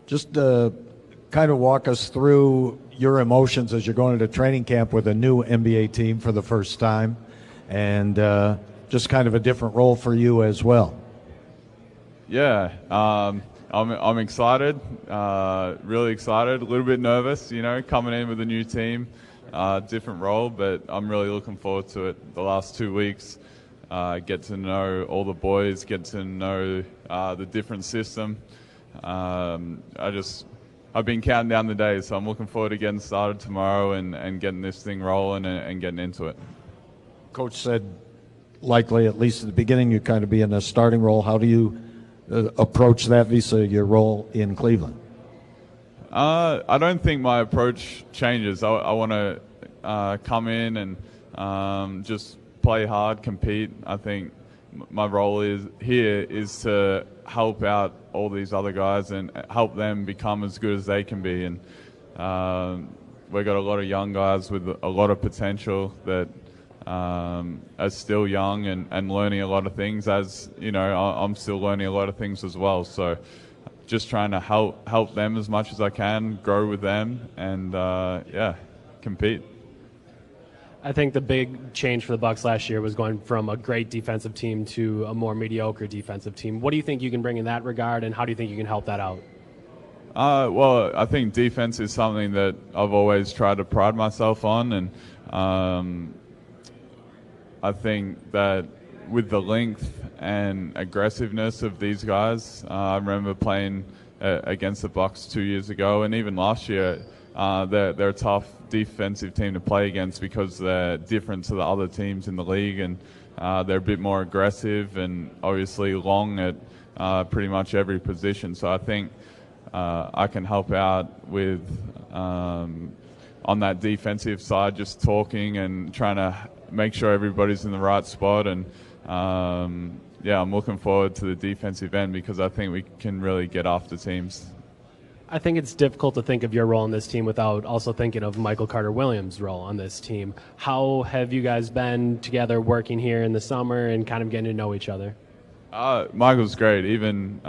Just kind of walk us through your emotions as you're going into training camp with a new NBA team for the first time, and just kind of a different role for you as well. Yeah, I'm excited, really excited, a little bit nervous, coming in with a new team, different role, but I'm really looking forward to it. The last 2 weeks, get to know all the boys, get to know the different system. I've been counting down the days, so I'm looking forward to getting started tomorrow and getting this thing rolling and getting into it. Coach said likely, at least at the beginning, you'd kind of be in a starting role. How do you approach that vis-a-vis your role in Cleveland? I don't think my approach changes. I want to come in and just play hard, compete. I think my role is to help out all these other guys and help them become as good as they can be. And we've got a lot of young guys with a lot of potential that are still young and learning a lot of things. As you know, I'm still learning a lot of things as well. So just trying to help them as much as I can, grow with them, and compete. I think the big change for the Bucks last year was going from a great defensive team to a more mediocre defensive team. What do you think you can bring in that regard, and how do you think you can help that out? Well, I think defense is something that I've always tried to pride myself on, and I think that with the length and aggressiveness of these guys, I remember playing against the Bucks 2 years ago, and even last year. They're a tough defensive team to play against because they're different to the other teams in the league, and they're a bit more aggressive and obviously long at pretty much every position. So I think I can help out with on that defensive side, just talking and trying to make sure everybody's in the right spot. And I'm looking forward to the defensive end because I think we can really get after teams. I think it's difficult to think of your role on this team without also thinking of Michael Carter-Williams' role on this team. How have you guys been together working here in the summer and kind of getting to know each other? Michael's great. Even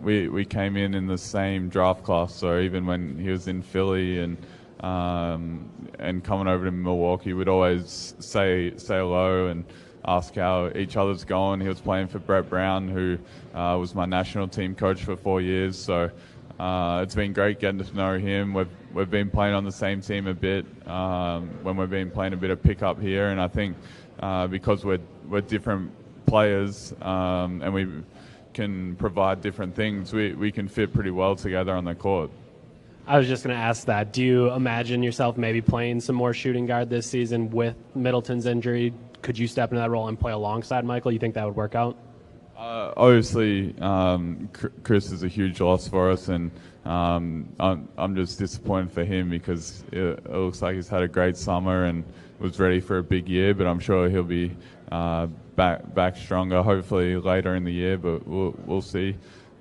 we came in the same draft class, so even when he was in Philly and coming over to Milwaukee, we'd always say hello and ask how each other's going. He was playing for Brett Brown, who was my national team coach for 4 years, so it's been great getting to know him. We've been playing on the same team a bit when we've been playing a bit of pickup here, and I think because we're different players and we can provide different things, we can fit pretty well together on the court. I was just going to ask that. Do you imagine yourself maybe playing some more shooting guard this season with Middleton's injury? Could you step into that role and play alongside Michael? You think that would work out? Obviously, Chris is a huge loss for us, and I'm just disappointed for him because it looks like he's had a great summer and was ready for a big year. But I'm sure he'll be back stronger, hopefully later in the year. But we'll see.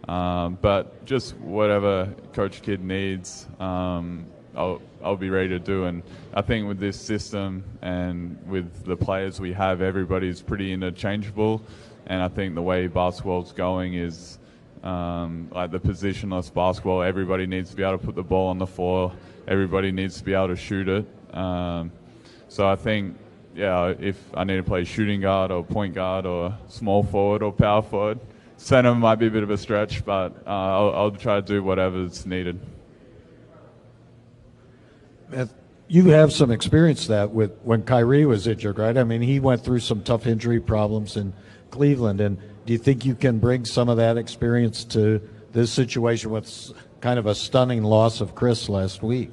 But just whatever Coach Kidd needs, I'll be ready to do. And I think with this system and with the players we have, everybody's pretty interchangeable. And I think the way basketball's going is like the positionless basketball. Everybody needs to be able to put the ball on the floor. Everybody needs to be able to shoot it. So I think, if I need to play shooting guard or point guard or small forward or power forward, center might be a bit of a stretch, but I'll try to do whatever's needed. You have some experience that with when Kyrie was injured, right? I mean, he went through some tough injury problems in Cleveland, and do you think you can bring some of that experience to this situation with kind of a stunning loss of Chris last week?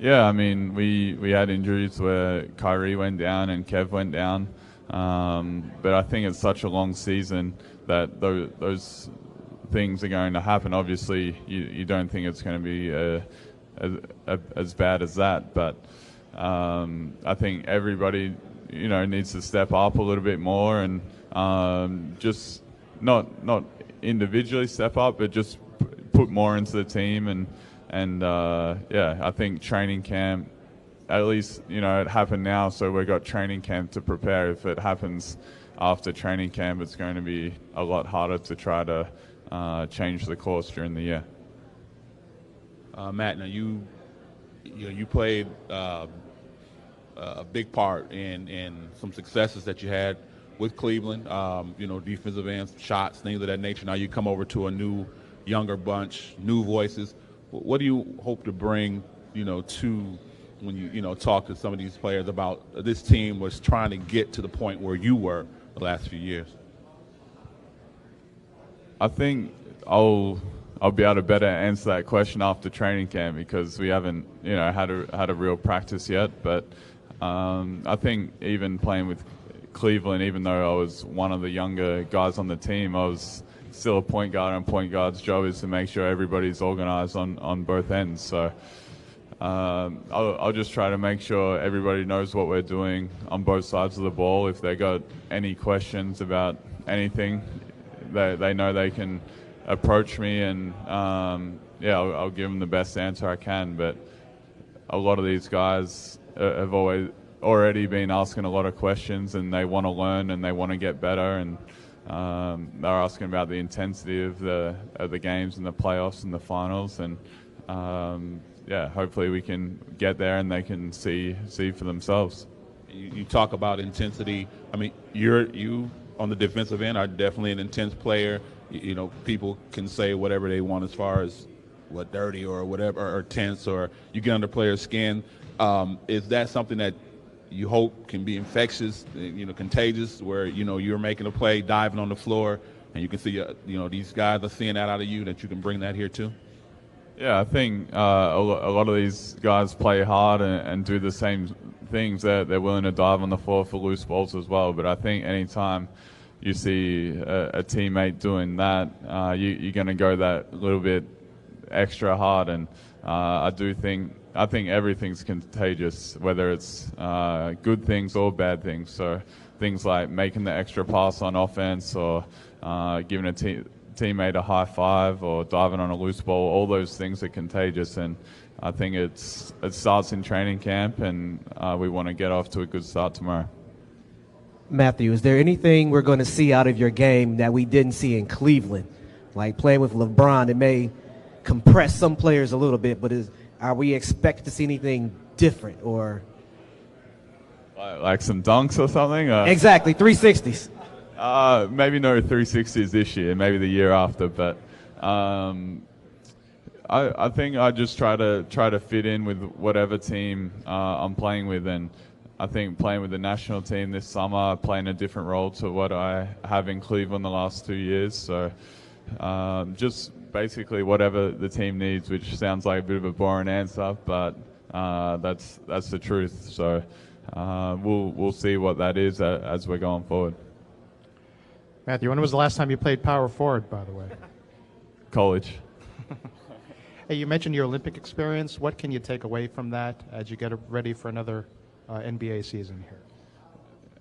Yeah, I mean, we had injuries where Kyrie went down and Kev went down, but I think it's such a long season that those things are going to happen. Obviously, you don't think it's going to be as bad as that, but I think everybody needs to step up a little bit more and just not individually step up, but just put more into the team. And I think training camp, at least, it happened now, so we've got training camp to prepare. If it happens after training camp, it's going to be a lot harder to try to change the course during the year. Matt, now you played a big part in some successes that you had with Cleveland. Defensive ends, shots, things of that nature. Now you come over to a new, younger bunch, new voices. What do you hope to bring, to when you talk to some of these players about this team was trying to get to the point where you were the last few years? I think I'll be able to better answer that question after training camp because we haven't had a real practice yet. But I think even playing with Cleveland, even though I was one of the younger guys on the team, I was still a point guard, and point guard's job is to make sure everybody's organized on both ends. So I'll just try to make sure everybody knows what we're doing on both sides of the ball. If they got any questions about anything, they know they can approach me, and I'll give them the best answer I can. But a lot of these guys have already been asking a lot of questions, and they want to learn and they want to get better, and they're asking about the intensity of the games and the playoffs and the finals, and hopefully we can get there and they can see for themselves. You talk about intensity. I mean, you on the defensive end are definitely an intense player. People can say whatever they want as far as what dirty or whatever or tense, or you get under players' skin. Is that something that you hope can be infectious, contagious, where you're making a play, diving on the floor, and you can see these guys are seeing that out of you, that you can bring that here too? Yeah, I think a lot of these guys play hard and do the same things. They're willing to dive on the floor for loose balls as well. But I think anytime you see a teammate doing that, you're going to go that little bit extra hard. And I think everything's contagious, whether it's good things or bad things. So things like making the extra pass on offense, or giving a teammate a high five, or diving on a loose ball, all those things are contagious. And I think it starts in training camp, and we want to get off to a good start tomorrow. Matthew, is there anything we're going to see out of your game that we didn't see in Cleveland? Like playing with LeBron, it may compress some players a little bit, but are we expected to see anything different, or like some dunks or something? Exactly, 360s. Maybe no 360s this year, maybe the year after. But I think I just try to fit in with whatever team I'm playing with, and I think playing with the national team this summer, playing a different role to what I have in Cleveland the last 2 years. So just basically whatever the team needs, which sounds like a bit of a boring answer, but that's the truth. So we'll see what that is as we're going forward. Matthew, when was the last time you played power forward, by the way? College. Hey, you mentioned your Olympic experience. What can you take away from that as you get ready for another NBA season here?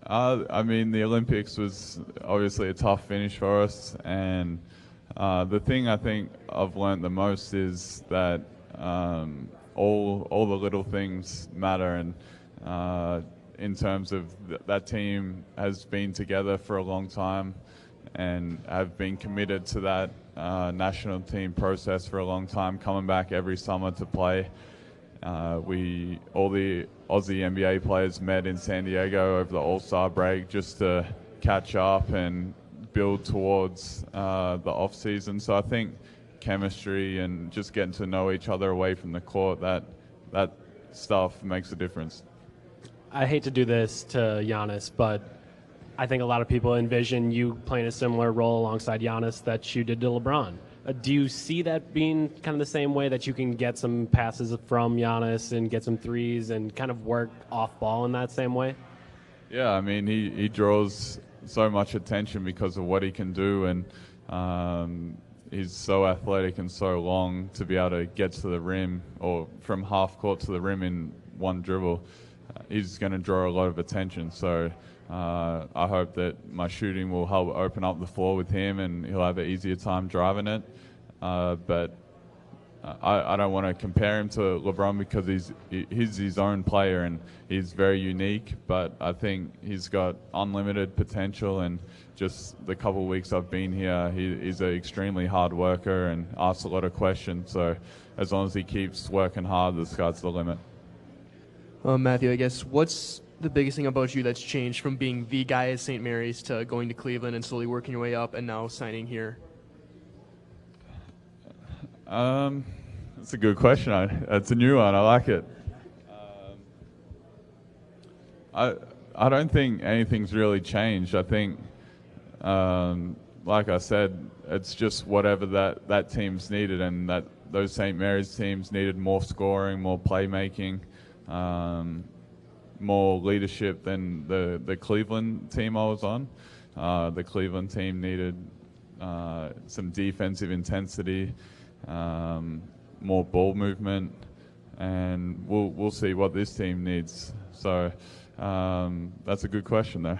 I mean, the Olympics was obviously a tough finish for us, and the thing I think I've learned the most is that all the little things matter, and in terms of that team has been together for a long time and have been committed to that national team process for a long time, coming back every summer to play. All the Aussie NBA players met in San Diego over the All-Star break just to catch up and build towards the off-season. So I think chemistry and just getting to know each other away from the court, that stuff makes a difference. I hate to do this to Giannis, but I think a lot of people envision you playing a similar role alongside Giannis that you did to LeBron. Do you see that being kind of the same way, that you can get some passes from Giannis and get some threes and kind of work off ball in that same way? Yeah, I mean, he draws so much attention because of what he can do, and he's so athletic and so long to be able to get to the rim, or from half court to the rim in one dribble. He's going to draw a lot of attention. So I hope that my shooting will help open up the floor with him, and he'll have an easier time driving it. But I don't want to compare him to LeBron because he's his own player and he's very unique, but I think he's got unlimited potential, and just the couple of weeks I've been here, he's an extremely hard worker and asks a lot of questions, so as long as he keeps working hard, the sky's the limit. Matthew, I guess, what's the biggest thing about you that's changed from being the guy at St. Mary's to going to Cleveland and slowly working your way up and now signing here? That's a good question. It's a new one. I like it. I don't think anything's really changed. I think, like I said, it's just whatever that team's needed, and that those St. Mary's teams needed more scoring, more playmaking, more leadership than the Cleveland team I was on. The Cleveland team needed some defensive intensity, more ball movement, and we'll see what this team needs. So that's a good question, though.